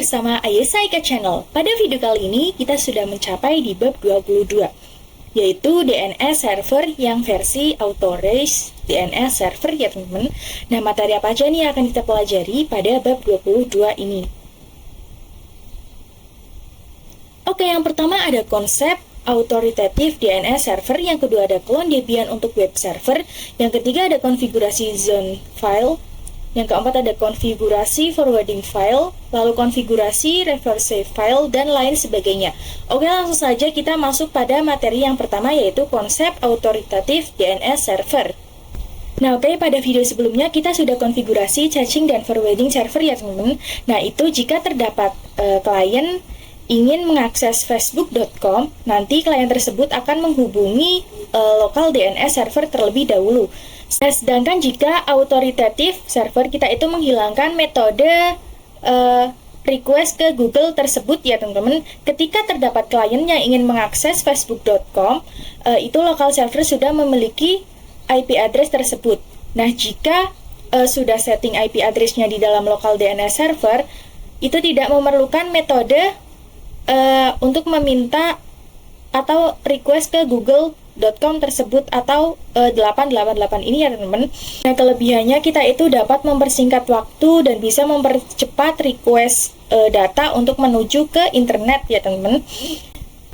bersama Ayesa Ika Channel. Pada video kali ini kita sudah mencapai di bab 22, yaitu DNS server yang versi authorized DNS server ya teman-teman. Nah, materi apa aja nih yang akan kita pelajari pada bab 22 ini? Oke, yang pertama ada konsep authoritative DNS server, yang kedua ada clone Debian untuk web server, yang ketiga ada konfigurasi zone file, yang keempat ada konfigurasi forwarding file, lalu konfigurasi reverse file, dan lain sebagainya. Oke, langsung saja kita masuk pada materi yang pertama, yaitu konsep authoritative DNS server. Nah, oke, pada video sebelumnya kita sudah konfigurasi caching dan forwarding server ya teman-teman. Nah, itu jika terdapat klien ingin mengakses facebook.com, nanti klien tersebut akan menghubungi lokal DNS server terlebih dahulu. Sedangkan jika authoritative server, kita itu menghilangkan metode request ke Google tersebut ya teman-teman. Ketika terdapat klien yang ingin mengakses facebook.com, itu lokal server sudah memiliki IP address tersebut. Nah, jika sudah setting IP address-nya di dalam lokal DNS server, itu tidak memerlukan metode untuk meminta atau request ke google.com tersebut atau 888 ini ya teman-teman. Nah, kelebihannya kita itu dapat mempersingkat waktu dan bisa mempercepat request data untuk menuju ke internet ya teman-teman.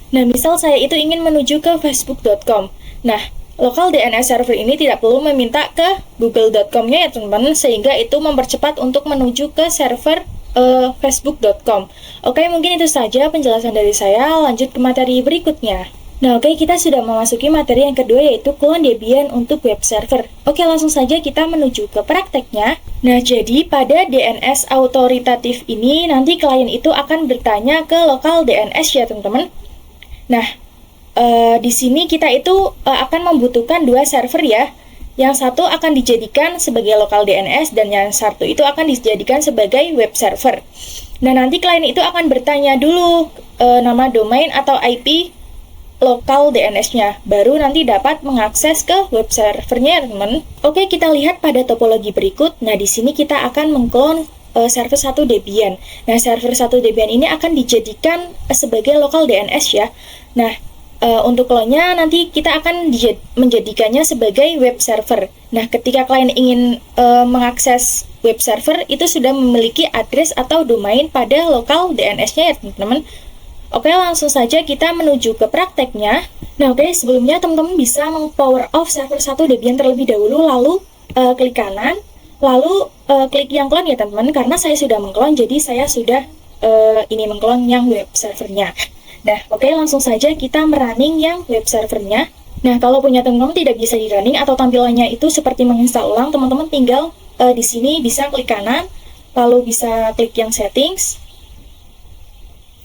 Nah, misal saya itu ingin menuju ke facebook.com. Nah, lokal DNS server ini tidak perlu meminta ke google.com-nya ya teman-teman, sehingga itu mempercepat untuk menuju ke server facebook.com. Oke, mungkin itu saja penjelasan dari saya. Lanjut ke materi berikutnya. Nah, oke, kita sudah memasuki materi yang kedua, yaitu clone Debian untuk web server. Oke, langsung saja kita menuju ke prakteknya. Nah, jadi pada DNS autoritatif ini, nanti klien itu akan bertanya ke lokal DNS ya teman-teman. Nah, di sini kita itu akan membutuhkan dua server ya. Yang satu akan dijadikan sebagai lokal DNS dan yang satu itu akan dijadikan sebagai web server. Nah, nanti klien itu akan bertanya dulu nama domain atau IP lokal DNS-nya, baru nanti dapat mengakses ke web servernya, teman. Oke, kita lihat pada topologi berikut. Nah, di sini kita akan mengklon server 1 Debian. Nah, server 1 Debian ini akan dijadikan sebagai lokal DNS ya. Nah, untuk clone-nya nanti kita akan menjadikannya sebagai web server. Nah, ketika klien ingin mengakses web server, itu sudah memiliki address atau domain pada lokal DNS-nya ya teman-teman. Oke, langsung saja kita menuju ke prakteknya. Nah, oke, sebelumnya teman-teman bisa meng-power off server 1 Debian terlebih dahulu, lalu klik kanan, lalu klik yang clone ya teman-teman, karena saya sudah mengklon, jadi saya sudah ini mengklon yang web servernya. Nah, oke, langsung saja kita merunning yang web servernya. Nah, kalau punya teman-teman tidak bisa di running atau tampilannya itu seperti menginstal ulang, teman-teman tinggal di sini bisa klik kanan, lalu bisa klik yang settings,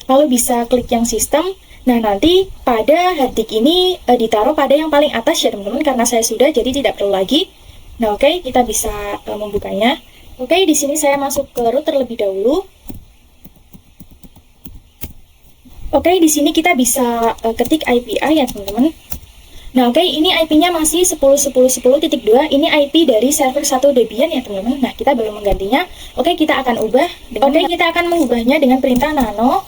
lalu bisa klik yang sistem. Nah, nanti pada harddisk ini ditaruh pada yang paling atas ya teman-teman, karena saya sudah, jadi tidak perlu lagi. Nah, oke, kita bisa membukanya. Oke, di sini saya masuk ke root terlebih dahulu. Oke, di sini kita bisa ketik IPI ya teman-teman. Nah, oke, ini IP-nya masih 10.10.10.2. Ini IP dari server 1 Debian ya teman-teman. Nah, kita belum menggantinya. Oke, kita akan ubah. Oke, kita akan mengubahnya dengan perintah nano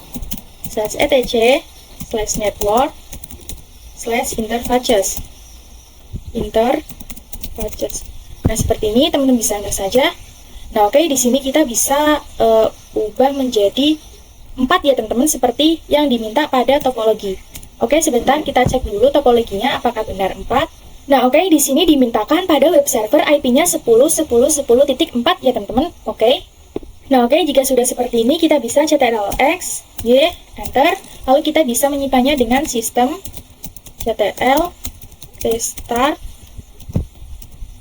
/etc/network/interfaces. Nah, seperti ini teman-teman bisa enter saja. Nah, oke, di sini kita bisa ubah menjadi 4 ya teman-teman, seperti yang diminta pada topologi. Oke, sebentar kita cek dulu topologinya apakah benar 4. Nah, oke, di sini dimintakan pada web server IP-nya 10.10.10.4 ya teman-teman. Oke. Nah, oke, jika sudah seperti ini kita bisa ctrl-x, y, enter, lalu kita bisa menyimpannya dengan sistem ctrl restart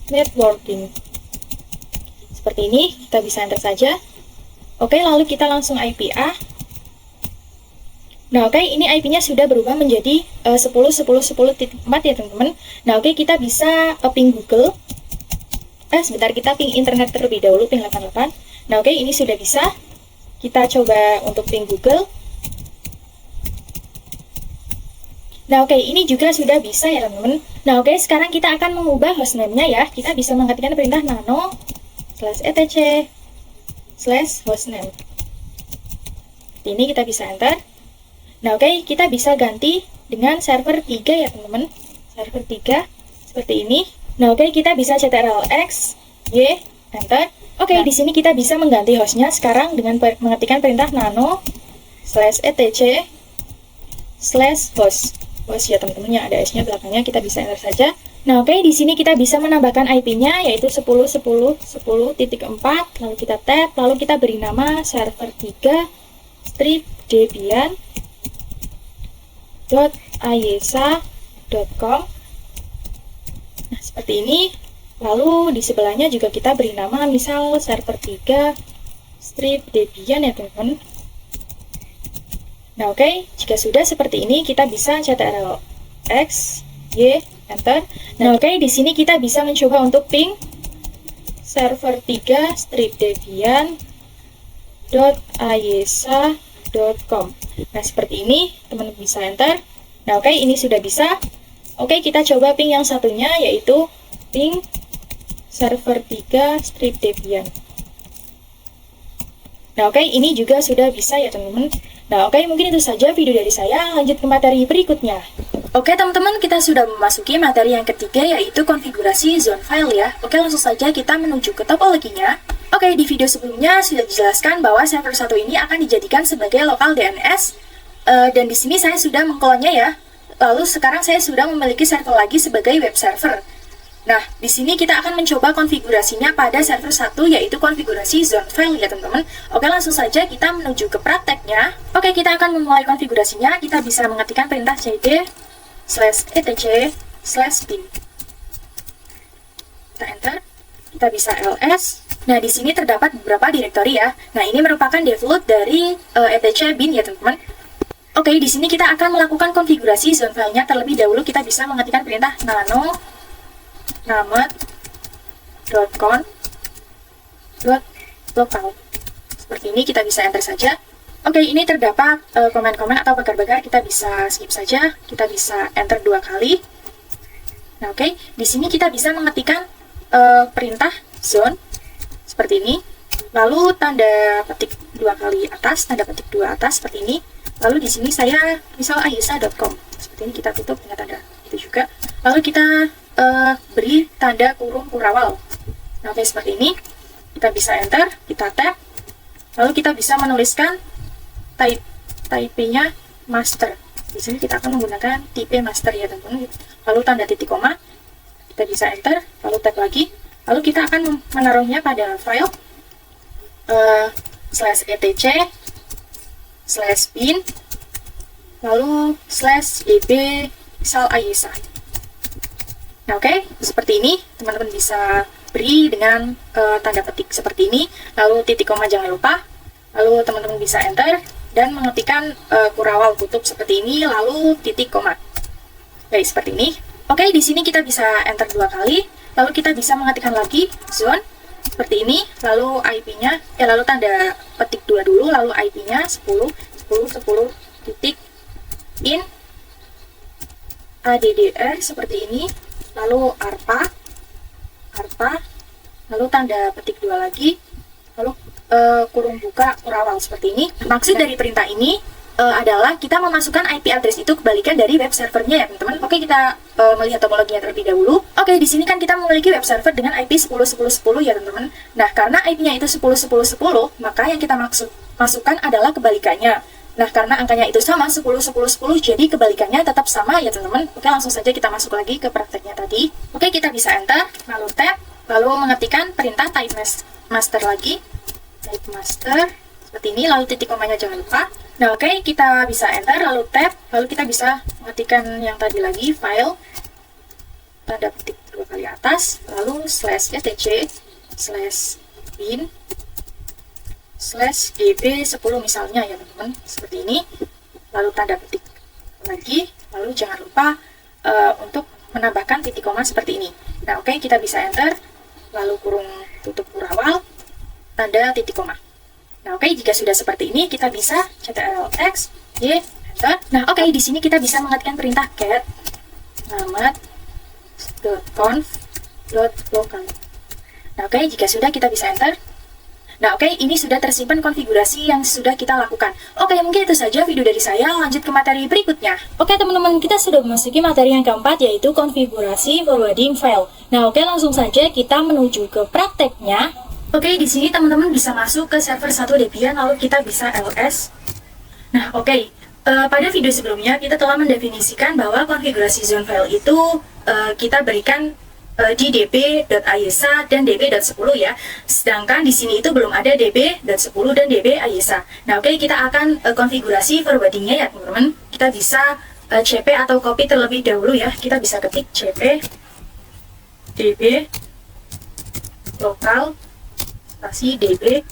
networking. Seperti ini, kita bisa enter saja. Oke, lalu kita langsung IPA. Nah, oke, ini IP-nya sudah berubah menjadi 10.10.10.4 ya teman-teman. Nah, oke, kita bisa ping Google. Sebentar, kita ping internet terlebih dahulu, ping 88. Nah, oke, ini sudah bisa. Kita coba untuk ping Google. Nah, oke, ini juga sudah bisa ya teman-teman. Nah, oke, sekarang kita akan mengubah hostname-nya ya. Kita bisa mengetikkan perintah nano /etc/hostname. seperti ini, kita bisa enter. Nah, oke, kita bisa ganti dengan server 3 ya, teman-teman. Server 3 seperti ini. Nah, oke, kita bisa ctrl X, Y, enter. Oke, di sini kita bisa mengganti hostnya sekarang dengan mengetikkan perintah nano /etc /host. Host ya, teman-teman, yang ada S-nya belakangnya, kita bisa enter saja. Nah, oke, di sini kita bisa menambahkan IP-nya yaitu 10.10.10.4, lalu kita tab, lalu kita beri nama server 3 strip debian.ayesa.com. Nah, seperti ini. Lalu di sebelahnya juga kita beri nama misal server 3 strip debian ya, teman-teman. Nah, oke, jika sudah seperti ini, kita bisa ctrl X, Y, enter. Nah, oke, di sini kita bisa mencoba untuk ping server 3 strip debian.ayesa.com. Nah, seperti ini, teman-teman bisa enter. Nah, oke, ini sudah bisa. Oke, kita coba ping yang satunya, yaitu ping server 3 strip debian. Nah, oke, ini juga sudah bisa ya, teman-teman. Nah, oke, mungkin itu saja video dari saya. Lanjut ke materi berikutnya. Oke, teman-teman, kita sudah memasuki materi yang ketiga, yaitu konfigurasi zone file ya. Oke, langsung saja kita menuju ke topologinya. Oke, di video sebelumnya sudah dijelaskan bahwa server 1 ini akan dijadikan sebagai lokal DNS, dan di sini saya sudah mengklonnya ya. Lalu sekarang saya sudah memiliki server lagi sebagai web server. Nah, di sini kita akan mencoba konfigurasinya pada server 1, yaitu konfigurasi zone file ya, teman-teman. Oke, langsung saja kita menuju ke prakteknya. Oke, kita akan memulai konfigurasinya. Kita bisa mengetikkan perintah cd/etc/bin. Kita enter. Kita bisa ls. Nah, di sini terdapat beberapa direktori ya. Nah, ini merupakan default dari etc bin ya, teman-teman. Oke, di sini kita akan melakukan konfigurasi zone filenya. Terlebih dahulu kita bisa mengetikkan perintah nano named.conf.local. Seperti ini, kita bisa enter saja. Oke, ini terdapat komen-komen atau bagar-bagar, kita bisa skip saja. Kita bisa enter 2 kali. Nah, oke, di sini kita bisa mengetikkan perintah zone seperti ini. Lalu tanda petik 2 kali atas, tanda petik 2 atas seperti ini. Lalu di sini saya misal ayesa.com. Seperti ini, kita tutup dengan tanda itu juga. Lalu kita beri tanda kurung kurawal. Nah, oke, seperti ini. Kita bisa enter, kita tab. Lalu kita bisa menuliskan type-nya master. Di sini kita akan menggunakan type master ya, teman-teman. Lalu tanda titik koma. Kita bisa enter, lalu tab lagi. Lalu kita akan menaruhnya pada file /etc/bin, lalu /db misal ayesa. Nah, oke, seperti ini, teman-teman bisa beri dengan tanda petik seperti ini, lalu titik koma jangan lupa, lalu teman-teman bisa enter, dan mengetikkan kurawal tutup seperti ini, lalu titik koma. Baik, seperti ini. Oke, di sini kita bisa enter 2 kali, lalu kita bisa mengetikkan lagi zone, seperti ini, lalu IP-nya, lalu tanda petik 2 dulu, lalu IP-nya 10.10.10.in addr seperti ini, lalu arpa, lalu tanda petik 2 lagi, lalu kurung buka kurawal seperti ini. Maksud dari perintah ini adalah kita memasukkan IP address itu kebalikan dari web servernya ya, teman-teman. Oke, kita melihat topologinya terlebih dahulu. Oke, di sini kan kita memiliki web server dengan IP 10.10.10 ya, teman-teman. Nah, karena IP-nya itu 10.10.10, maka yang kita masukkan adalah kebalikannya. Nah, karena angkanya itu sama, 10.10.10, jadi kebalikannya tetap sama ya, teman-teman. Oke, langsung saja kita masuk lagi ke prakteknya tadi. Oke, kita bisa enter, lalu tab, lalu mengetikkan perintah type master lagi. Type master, seperti ini, lalu titik komanya jangan lupa. Nah, oke, kita bisa enter, lalu tab, lalu kita bisa mengetikkan yang tadi lagi, file, tanda petik 2 kali atas, lalu /etc/bin /db10 misalnya ya, teman-teman, seperti ini. Lalu tanda petik lagi, lalu jangan lupa untuk menambahkan titik koma seperti ini. Nah, oke, kita bisa enter, lalu kurung tutup kurawal, tanda titik koma. Nah, oke, jika sudah seperti ini, kita bisa ctrl X, Y, enter. Nah, oke, di sini kita bisa mengetikkan perintah cat named.conf.local. Nah, oke, jika sudah, kita bisa enter. Nah, oke, ini sudah tersimpan konfigurasi yang sudah kita lakukan. Oke, mungkin itu saja video dari saya. Lanjut ke materi berikutnya. Oke, teman-teman, kita sudah memasuki materi yang keempat, yaitu konfigurasi forwarding file. Nah, oke, langsung saja kita menuju ke prakteknya. Oke, di sini teman-teman bisa masuk ke server 1 Debian, lalu kita bisa ls. Nah, oke. Pada video sebelumnya kita telah mendefinisikan bahwa konfigurasi zone file itu kita berikan di db.ayesa dan db.10 ya. Sedangkan di sini itu belum ada db.10 dan db.ayesa. Nah, oke, kita akan konfigurasi forwardingnya ya teman-teman. Kita bisa cp atau copy terlebih dahulu ya. Kita bisa ketik cp db lokal spasi db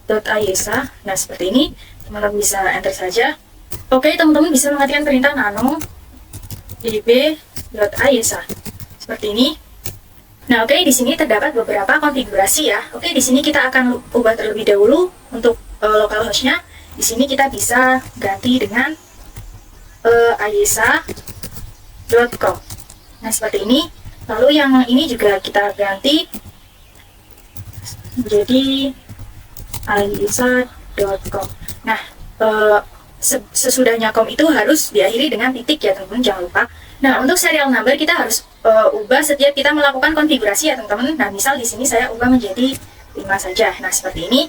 /ayesa. Nah, seperti ini. Teman-teman bisa enter saja. Oke, teman-teman bisa mengetikkan perintah nano db.ayesa seperti ini. Nah, oke, di sini terdapat beberapa konfigurasi ya. Oke, di sini kita akan ubah terlebih dahulu untuk localhost-nya. Di sini kita bisa ganti dengan ayesa.com. Nah, seperti ini. Lalu yang ini juga kita ganti menjadi ayesa.com. Nah, sesudahnya com itu harus diakhiri dengan titik ya teman-teman, jangan lupa. Nah, untuk serial number kita harus ubah setiap kita melakukan konfigurasi ya teman-teman. Nah, misal di sini saya ubah menjadi 5 saja. Nah, seperti ini.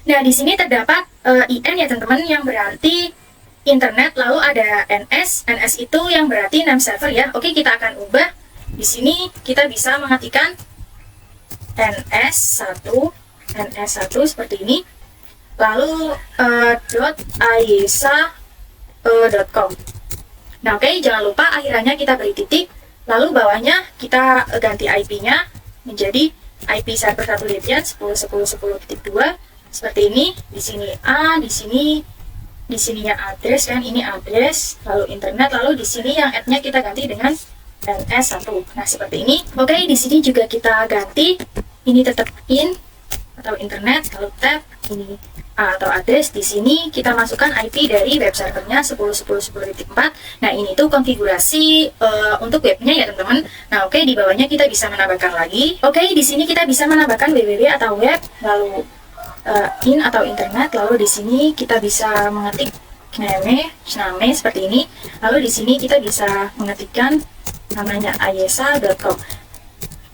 Nah, di sini terdapat IN ya teman-teman, yang berarti internet, lalu ada NS itu yang berarti name server ya. Oke, kita akan ubah. Di sini kita bisa mengetikkan ns1 seperti ini, lalu .ayesa.com. Nah, oke, jangan lupa akhirannya kita beri titik, lalu bawahnya kita ganti IP-nya menjadi IP server 1 Debian 10.10.10.2 seperti ini. Di sini A, di sininya address kan, ini address, lalu internet, lalu di sini yang add-nya kita ganti dengan ns1. Nah, seperti ini. Oke, di sini juga kita ganti, ini tetap in atau internet, lalu tab ini A atau address. Di sini kita masukkan IP dari web servernya 10.10.10.4. Nah, ini tuh konfigurasi untuk webnya ya teman-teman. Nah, oke, di bawahnya kita bisa menambahkan lagi. Oke, di sini kita bisa menambahkan www atau web, lalu in atau internet, lalu di sini kita bisa mengetik name seperti ini. Lalu di sini kita bisa mengetikkan namanya ayesa.com.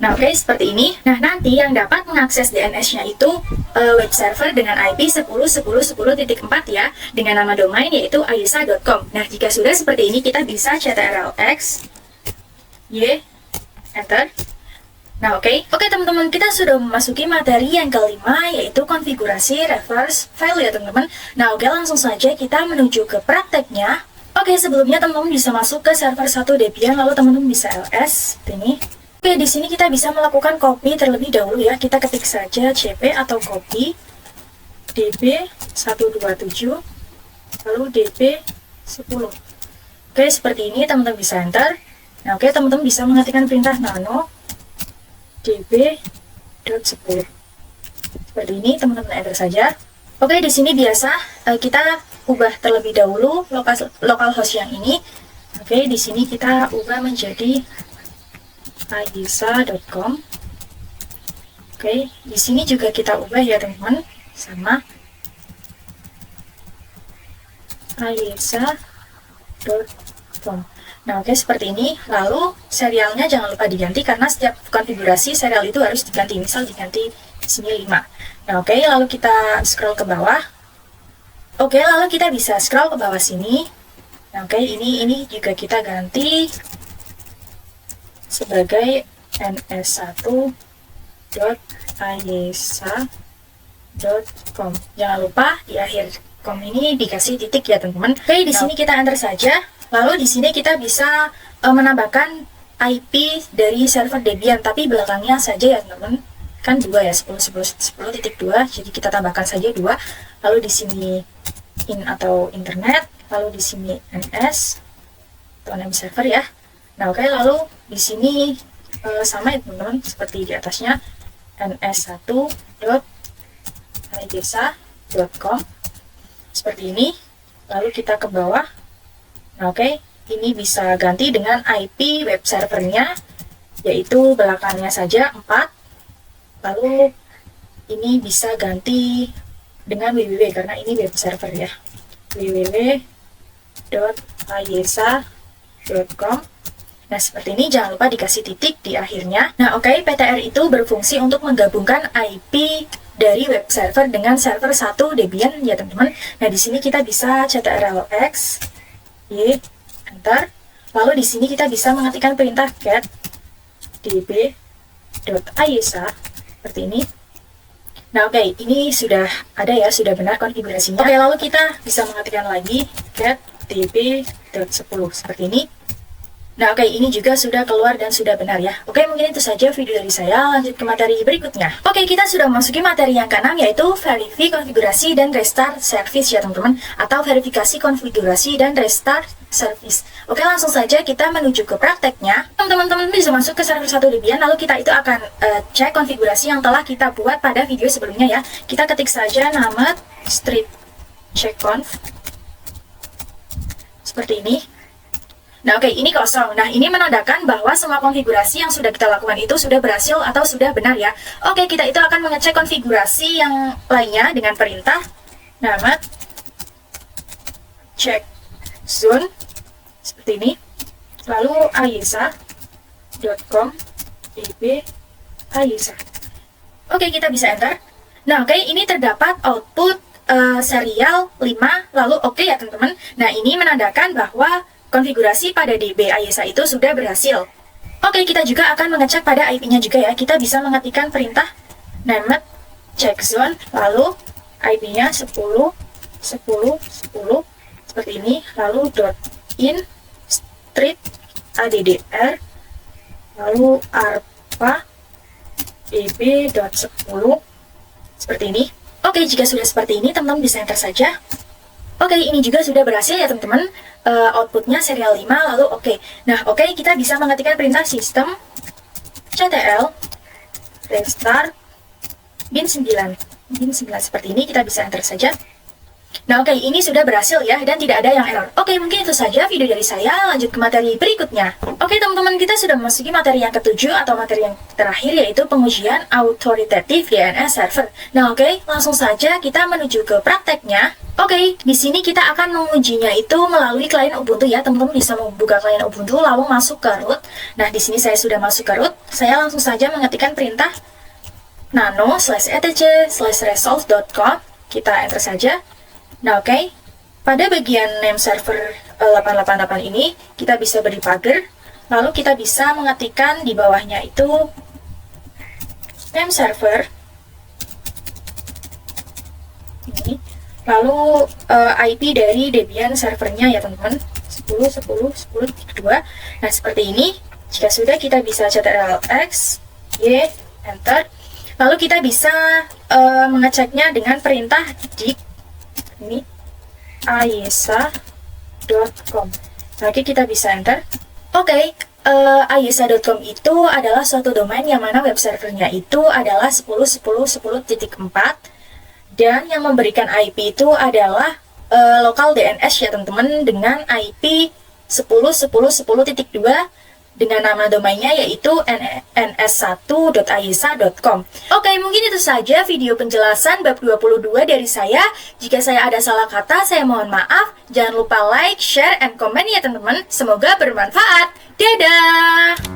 Nah, oke, seperti ini. Nah, nanti yang dapat mengakses DNS-nya itu web server dengan IP 10.10.10.4 ya, dengan nama domain yaitu ayesa.com. Nah, jika sudah seperti ini, kita bisa ctrl-x, y, enter. Nah, oke, teman-teman, kita sudah memasuki materi yang kelima, yaitu konfigurasi reverse file ya teman-teman. Nah, oke, langsung saja kita menuju ke prakteknya. Oke, sebelumnya teman-teman bisa masuk ke server 1 Debian, lalu teman-teman bisa ls seperti ini. Oke, di sini kita bisa melakukan copy terlebih dahulu ya. Kita ketik saja cp atau copy db127 lalu db10. Oke, seperti ini teman-teman bisa enter. Nah, oke, teman-teman bisa mengetikkan perintah nano db.10. Seperti ini teman-teman enter saja. Oke, di sini biasa kita ubah terlebih dahulu localhost yang ini. Oke, di sini kita ubah menjadi ayesa.com. Oke, di sini juga kita ubah ya teman-teman, sama ayesa.com. Nah, oke, seperti ini. Lalu serialnya jangan lupa diganti karena setiap konfigurasi serial itu harus diganti. Misal diganti di sini 5. Nah, oke, lalu kita scroll ke bawah. Oke, lalu kita bisa scroll ke bawah sini. Nah, oke, ini juga kita ganti sebagai ns1.ayesa.com. Jangan lupa di akhir com ini dikasih titik ya teman-teman. Oke, di sini kita enter saja. Lalu di sini kita bisa menambahkan IP dari server Debian, tapi belakangnya saja ya teman-teman. Kan 2 ya, 10.10.10.2. Jadi kita tambahkan saja 2. Lalu di sini in atau internet, lalu di sini ns atau name server ya. Nah, oke, lalu di sini sama ya teman-teman, seperti di atasnya ns1.ayesa.com seperti ini. Lalu kita ke bawah. Nah, oke, ini bisa ganti dengan IP web servernya, yaitu belakangnya saja 4. Lalu ini bisa ganti dengan www karena ini web server ya, www.ayesa.com. Nah, seperti ini, jangan lupa dikasih titik di akhirnya. Nah, oke, PTR itu berfungsi untuk menggabungkan IP dari web server dengan server 1 Debian ya, teman-teman. Nah, di sini kita bisa ctrl-x, y, enter. Lalu di sini kita bisa mengetikkan perintah cat db.ayesa seperti ini. Nah, oke, ini sudah ada ya, sudah benar konfigurasinya. Oke, lalu kita bisa mengetikkan lagi cat db.10 seperti ini. Nah, oke, ini juga sudah keluar dan sudah benar ya. Oke, mungkin itu saja video dari saya. Lanjut ke materi berikutnya. Oke, kita sudah memasuki materi yang ke-6, yaitu verifikasi konfigurasi dan restart service ya, teman-teman. Atau verifikasi konfigurasi dan restart service. Oke, langsung saja kita menuju ke prakteknya. Teman-teman bisa masuk ke server 1 Debian, lalu kita itu akan cek konfigurasi yang telah kita buat pada video sebelumnya ya. Kita ketik saja nama strip checkconf seperti ini. Nah, oke, ini kosong. Nah, ini menandakan bahwa semua konfigurasi yang sudah kita lakukan itu sudah berhasil atau sudah benar ya. Oke, kita itu akan mengecek konfigurasi yang lainnya dengan perintah nama check zone seperti ini. Lalu ayesa.com db ayesa. Oke, kita bisa enter. Nah, oke, ini terdapat output serial 5, lalu oke ya, teman-teman. Nah, ini menandakan bahwa konfigurasi pada DB Ayesa itu sudah berhasil. Oke, kita juga akan mengecek pada IP-nya juga ya. Kita bisa mengetikkan perintah named checkzone, lalu IP-nya 10, 10, 10, seperti ini. Lalu .in street addr, lalu arpa db.10, seperti ini. Oke, jika sudah seperti ini, teman-teman bisa enter saja. Oke, ini juga sudah berhasil ya, teman-teman. Outputnya serial 5, lalu oke. Nah, oke, kita bisa mengetikkan perintah sistem ctl restart bin 9 seperti ini. Kita bisa enter saja. Nah, oke, ini sudah berhasil ya, dan tidak ada yang error. Oke, mungkin itu saja video dari saya. Lanjut ke materi berikutnya. Oke, teman-teman, kita sudah memasuki materi yang ke-7 atau materi yang terakhir, yaitu pengujian authoritative DNS server. Nah, oke, langsung saja kita menuju ke prakteknya. Oke, di sini kita akan mengujinya itu melalui klien Ubuntu ya. Teman-teman bisa membuka klien Ubuntu, lalu masuk ke root. Nah, di sini saya sudah masuk ke root. Saya langsung saja mengetikkan perintah nano/etc/resolve.com. Kita enter saja. Nah, oke, pada bagian name server 888 ini, kita bisa beri pagar, lalu kita bisa mengetikkan di bawahnya itu name server, ini, lalu IP dari Debian servernya ya, teman-teman, 10.10.10.2. Nah, seperti ini. Jika sudah, kita bisa ctrl-x, y, enter, lalu kita bisa mengeceknya dengan perintah dik, ini ayesa.com. Oke, kita bisa enter. Oke, ayesa.com itu adalah suatu domain yang mana web servernya itu adalah 10.10.10.4, dan yang memberikan IP itu adalah lokal DNS ya, teman-teman, dengan IP 10.10.10.2 dengan nama domainnya yaitu ns1.ayesa.com. Oke, mungkin itu saja video penjelasan bab 22 dari saya. Jika saya ada salah kata, saya mohon maaf. Jangan lupa like, share, and comment ya, teman-teman. Semoga bermanfaat. Dadah!